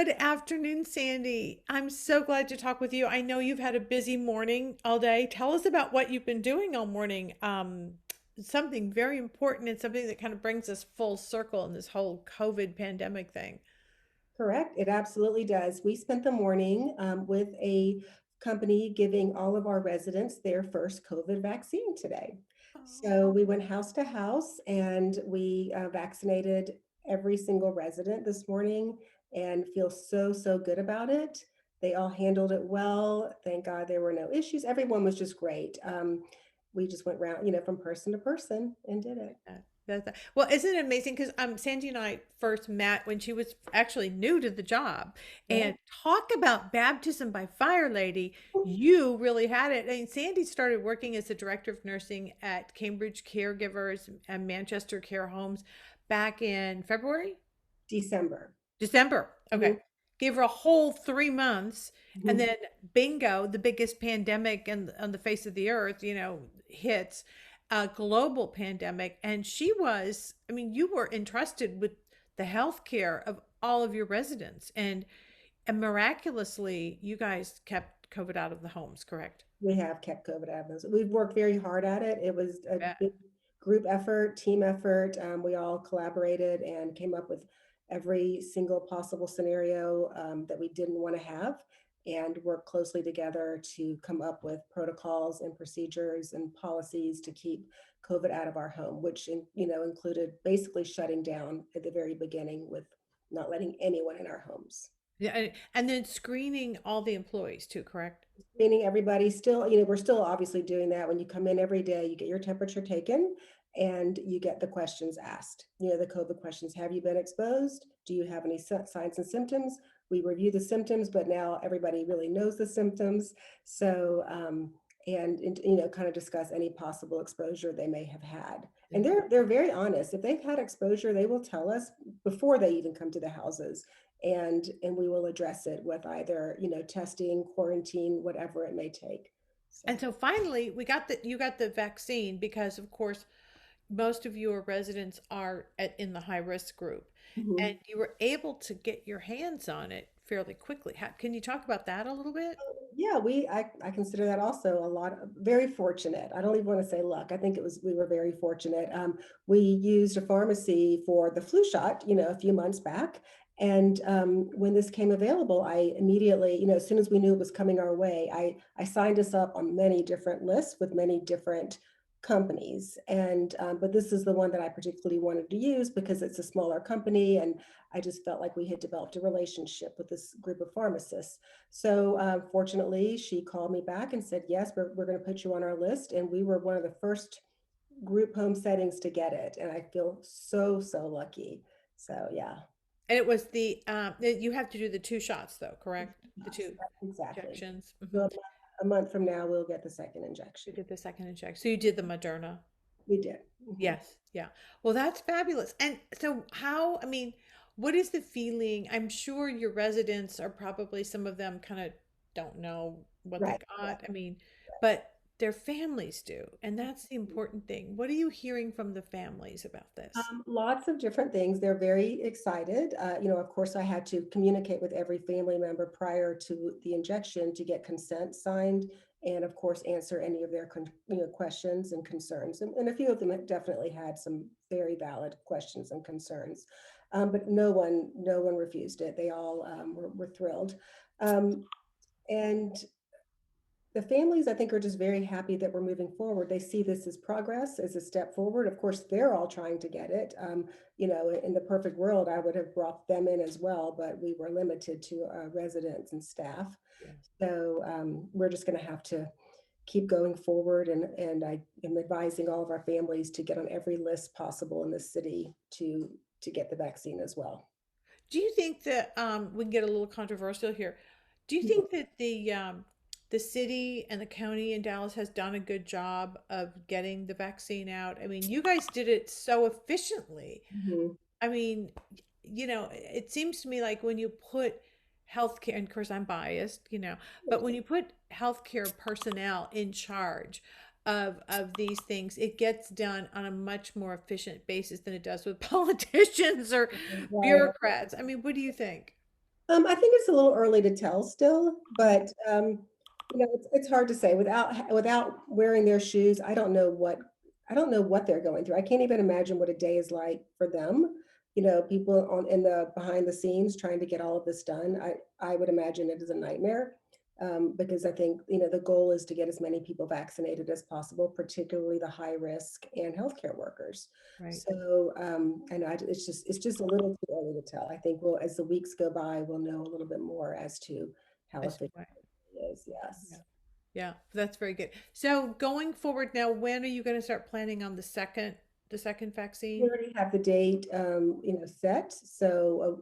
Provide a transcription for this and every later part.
Good afternoon, Sandy. I'm so glad to talk with you. I know you've had a busy morning all day. Tell us about what you've been doing all morning. Something very important and something that kind of brings us full circle in this whole COVID pandemic thing. Correct. It absolutely does. We spent the morning with a company giving all of our residents their first COVID vaccine today. So Oh. we went house to house and we vaccinated every single resident this morning and feel so good about it. They all handled it well. Thank God there were no issues. Everyone was just great. We just went round, from person to person and did it. Well, isn't it amazing? Because Sandy and I first met when she was actually new to the job, Right. and talk about baptism by fire, lady. You really had it. I mean, Sandy started working as the director of nursing at Cambridge Caregivers and Manchester Care Homes back in February. December. December. Okay. Mhm. Gave her a whole 3 months. And Mhm. then bingo, the biggest pandemic on the face of the earth, hits a global pandemic. And she was, I mean, you were entrusted with the health care of all of your residents. And miraculously, you guys kept COVID out of the homes, correct? We have kept COVID evidence. We've worked very hard at it. It was a Yeah. big group effort, team effort. We all collaborated and came up with every single possible scenario that we didn't want to have, and worked closely together to come up with protocols and procedures and policies to keep COVID out of our home, which included basically shutting down at the very beginning with not letting anyone in our homes. Yeah. And then screening all the employees too, correct? Meaning everybody still, we're still obviously doing that. When you come in every day, you get your temperature taken and you get the questions asked, the COVID questions. Have you been exposed? Do you have any signs and symptoms? We review the symptoms, but now everybody really knows the symptoms. So, and kind of discuss any possible exposure they may have had. And they're very honest. If they've had exposure, they will tell us before they even come to the houses, and we will address it with either testing, quarantine, whatever it may take. So And so finally, you got the vaccine because, of course, most of your residents are in the high risk group, and mhm. you were able to get your hands on it fairly quickly. Can you talk about that a little bit? Yeah, I consider that also a lot of very fortunate. I don't even want to say luck. I think we were very fortunate. We used a pharmacy for the flu shot, a few months back. And when this came available, I immediately, as soon as we knew it was coming our way, I signed us up on many different lists with many different companies. And but this is the one that I particularly wanted to use because it's a smaller company, and I just felt like we had developed a relationship with this group of pharmacists. So fortunately, she called me back and said, yes, we're going to put you on our list. And we were one of the first group home settings to get it. And I feel so lucky. So yeah, And it was you have to do the two shots though, correct? The yes, two exactly. injections. So a month from now, we'll get the second You injection. did the second injection. So you did the Moderna. We did. Mhm. Yes, yeah. Well, that's fabulous. And so I mean, what is the feeling? I'm sure your residents are probably, some of them kind of don't know what they Right. got. I mean, but their families do, and that's the important thing. What are you hearing from the families about this? Lots of different things. They're very excited. Of course, I had to communicate with every family member prior to the injection to get consent signed, and of course, answer any of their questions and concerns. And a few of them definitely had some very valid questions and concerns, but no one refused it. They all were thrilled. Um, and the families, I think, are just very happy that we're moving forward. They see this as progress, as a step forward. Of course, they're all trying to get it. In the perfect world, I would have brought them in as well, but we were limited to residents and staff. Yes. So we're just going to have to keep going forward. And I am advising all of our families to get on every list possible in the city to get the vaccine as well. Do you think that we can get a little controversial here? Do you think that the city and the county in Dallas has done a good job of getting the vaccine out? I mean, you guys did it so efficiently. Mhm. I mean, it seems to me like when you put healthcare, and of course I'm biased, but when you put healthcare personnel in charge of these things, it gets done on a much more efficient basis than it does with politicians or Right. bureaucrats. I mean, what do you think? I think it's a little early to tell still, but it's hard to say without wearing their shoes. I don't know what they're going through. I can't even imagine what a day is like for them. People on in the behind the scenes trying to get all of this done. I would imagine it is a nightmare. Because I think the goal is to get as many people vaccinated as possible, particularly the high risk and healthcare workers. Right. So I know it's just a little too early to tell. I think as the weeks go by, we'll know a little bit more as to how That's effective right. it is. Yeah. Yes. Yeah. That's very good. So going forward now, when are you going to start planning on the second We vaccine? already have the date, set. So,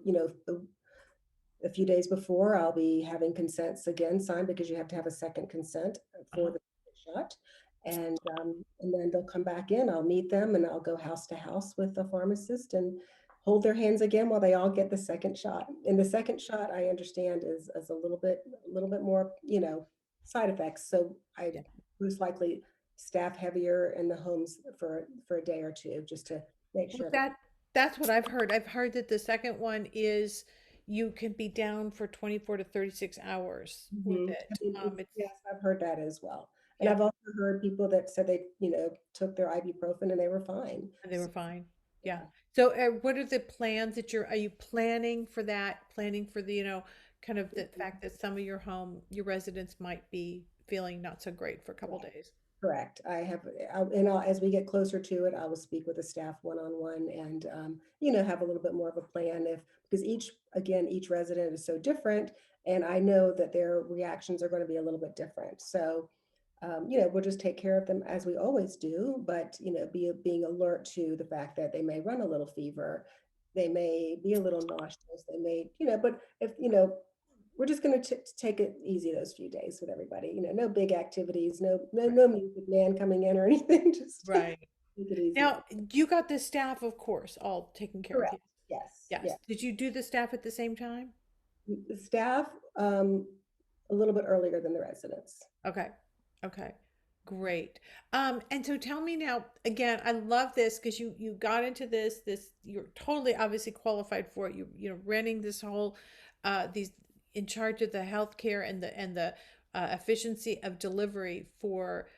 a few days before, I'll be having consents again signed because you have to have a second consent for Uh-huh. the shot. And then they'll come back in. I'll meet them and I'll go house to house with the pharmacist and hold their hands again while they all get the second shot. And the second shot, I understand, is a little bit more, side effects. So I Yeah. most likely staff heavier in the homes for a day or two just to make Well, sure that. that's what I've heard. I've heard that the second one is you can be down for 24 to 36 hours with Mhm. I it. mean, It's yes, I've heard that as well. And yeah, I've also heard people that said they, took their ibuprofen and they were fine. they were So, fine. Yeah. yeah. So, what are the plans that are you planning for that? Planning for the, kind of the fact that some of your residents might be feeling not so great for a couple days. Correct. As we get closer to it, I will speak with the staff one-on-one and, have a little bit more of a plan because each resident is so different. And I know that their reactions are going to be a little bit different. So, we'll just take care of them as we always do, but, being alert to the fact that they may run a little fever. They may be a little nauseous. They may, but if, we're just going to take it easy those few days with everybody. No big activities, Right. no music man coming in or anything. Just Right. take it easy. Now, you got the staff, of course, all taking care of Correct. you. Yes. Yes. Yeah. Did you do the staff at the same time? The staff, a little bit earlier than the residents. Okay. Okay. Great. And so tell me now, again, I love this because you got into this, you're totally obviously qualified for it. Running this whole these in charge of the healthcare and the efficiency of delivery for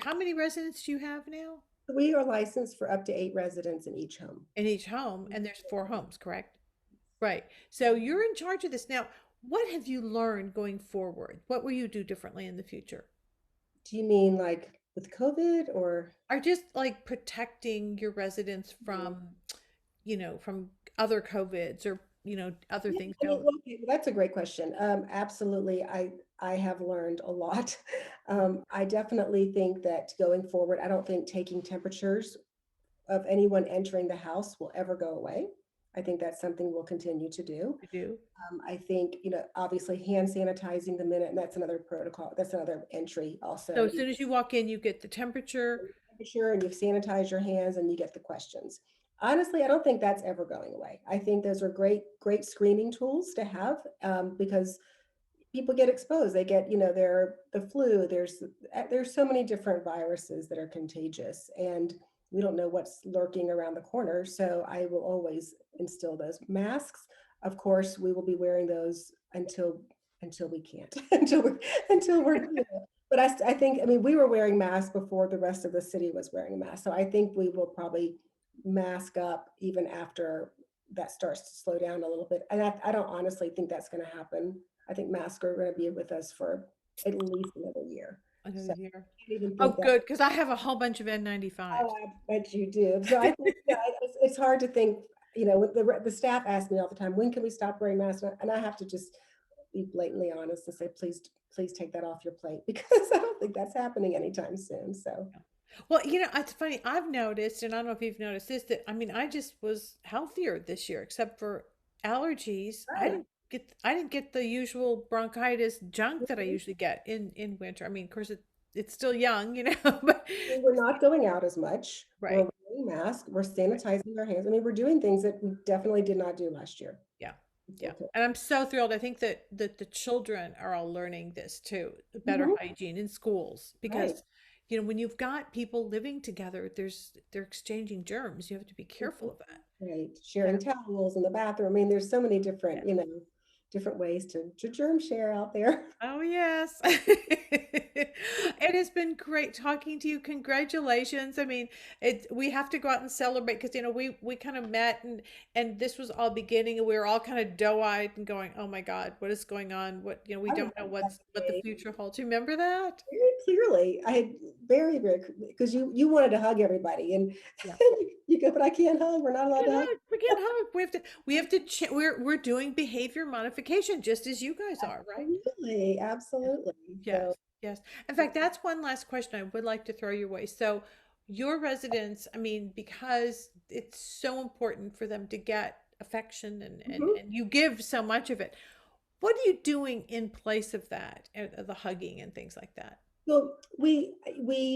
how many residents do you have now We are licensed for up to 8 residents in each home. in each home? And there's four homes, correct? Right. So you're in charge of this now. What have you learned going forward? What will you do differently in the future? Do you mean like with COVID or? Are just like protecting your residents from other COVIDs or, other Yeah, things I mean, down. well, okay, that's a great question. Absolutely, I have learned a lot. I definitely think that going forward, I don't think taking temperatures of anyone entering the house will ever go away. I think that's something we'll continue to do. To do. I think, obviously hand sanitizing the minute, and that's another protocol. That's another entry So also. as soon as you walk in, you get the temperature. Temperature and you sanitize your hands and you get the questions. Honestly, I don't think that's ever going away. I think those are great screening tools to have, because people get exposed. They get, the flu. There's so many different viruses that are contagious, and we don't know what's lurking around the corner. So I will always instill those masks. Of course, we will be wearing those until we can't, until we're, but I think, I mean, we were wearing masks before the rest of the city was wearing a mask. So I think we will probably mask up even after that starts to slow down a little bit. And I don't honestly think that's going to happen. I think masks are going to be with us for at least another year. Another So year. I can't even think Oh, that. good, because I have a whole bunch of Oh, N95s. I bet you do. So I think, it's hard to think, with the staff ask me all the time, when can we stop wearing masks? And I have to just be blatantly honest and say, please take that off your plate because I don't think that's happening anytime soon. So, Well, it's funny. I've noticed, and I don't know if you've noticed this, that I mean, I just was healthier this year, except for allergies. right. I didn't get the usual bronchitis junk that I usually get in winter. I mean, of course, it's still young, but We're not going out as much. right, We're wearing masks. We're right, sanitizing our hands. I mean, we're doing things that we definitely did not do last year. yeah, It's yeah. okay. And I'm so thrilled. I think that the children are all learning this too, better Mhm. hygiene in schools, Right. because when you've got people living together, they're exchanging germs. You have to be Mhm. careful of that. Right. Yeah. Sharing towels in the bathroom. I mean, there's so many Yeah. different, different ways to germ share out there. Oh, yes. It has been great talking to you. Congratulations. I mean, we have to go out and celebrate because, we kind of met and this was all beginning and we were all kind of doe-eyed and going, "Oh my God, what is going on? We I don't know remember that what the day future holds." You remember that? very clearly. I had very because you wanted to hug everybody, and Yeah. you go, but I can't hug. We're not We allowed to can't hug. hug. We can't hug. We're doing behavior modification just as you guys are, right? Absolutely, Yeah. absolutely. So Yes, yes. In fact, that's one last question I would like to throw your way. So, your residents, I mean, because it's so important for them to get affection mhm. and you give so much of it. What are you doing in place of that, the hugging and things like that? Well, we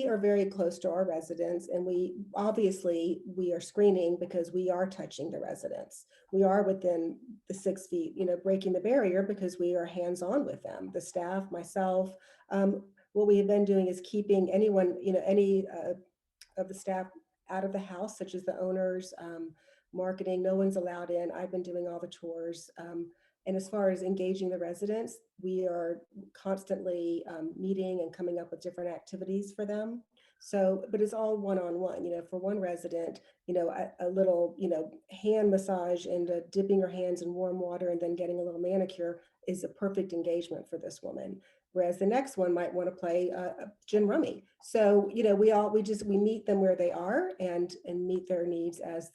are very close to our residents, and we obviously we are screening because we are touching the residents. We are within the 6 feet, breaking the barrier because we are hands on with them. The staff, myself. What we have been doing is keeping anyone, any of the staff out of the house, such as the owners, marketing. No one's allowed in. I've been doing all the tours. And as far as engaging the residents, we are constantly meeting and coming up with different activities for them. So, but it's all one-on-one. For one resident, a little, hand massage and dipping her hands in warm water and then getting a little manicure is a perfect engagement for this woman. Whereas the next one might want to play gin rummy. So, we meet them where they are and meet their needs as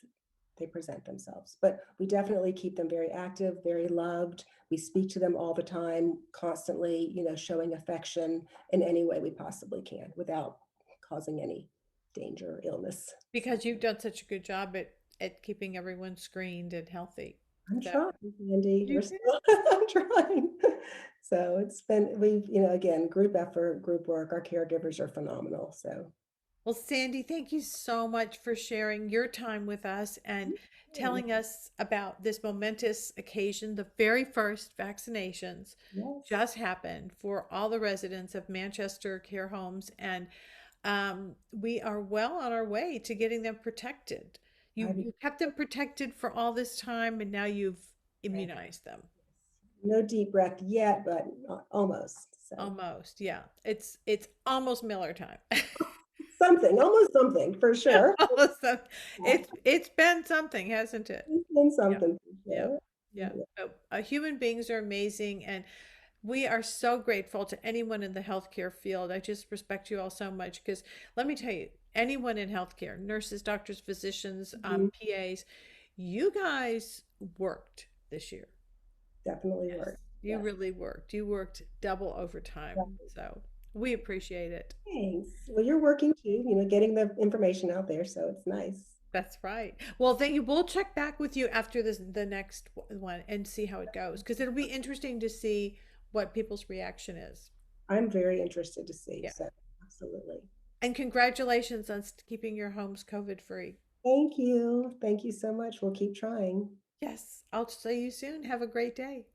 they present themselves. But we definitely keep them very active, very loved. We speak to them all the time, constantly, showing affection in any way we possibly can without causing any danger or illness. So Because you've done such a good job at keeping everyone screened and healthy. I'm So, trying, Andy. you We're did. still I'm trying. So we've, again, group effort, group work. Our caregivers are phenomenal. So Well, Sandy, thank you so much for sharing your time with us and yeah, telling us about this momentous occasion. The very first vaccinations yes, just happened for all the residents of Manchester care homes, and we are well on our way to getting them protected. You I'm you kept them protected for all this time, and now you've right. immunized them. No deep breath yet, but almost. So Almost, yeah. It's almost Miller time. something, almost something for sure. Almost. It's been something, hasn't it? It's been Yeah. something for Yeah. sure. Yeah. Human beings are amazing, and we are so grateful to anyone in the healthcare field. I just respect you all so much because let me tell you, anyone in healthcare, nurses, doctors, physicians, Mhm. PAs, you guys worked this year. Definitely Yes, work. you Yes. really worked. You worked double overtime. So we appreciate it. Thanks. Well, you're working too, getting the information out there, so it's nice. That's right. Well, thank you. We'll check back with you after the next one and see how it goes because it'll be interesting to see what people's reaction is. I'm very interested to see. Yeah. So absolutely. And congratulations on keeping your homes COVID free. Thank you. Thank you so much. We'll keep trying. Yes, I'll see you soon. Have a great day.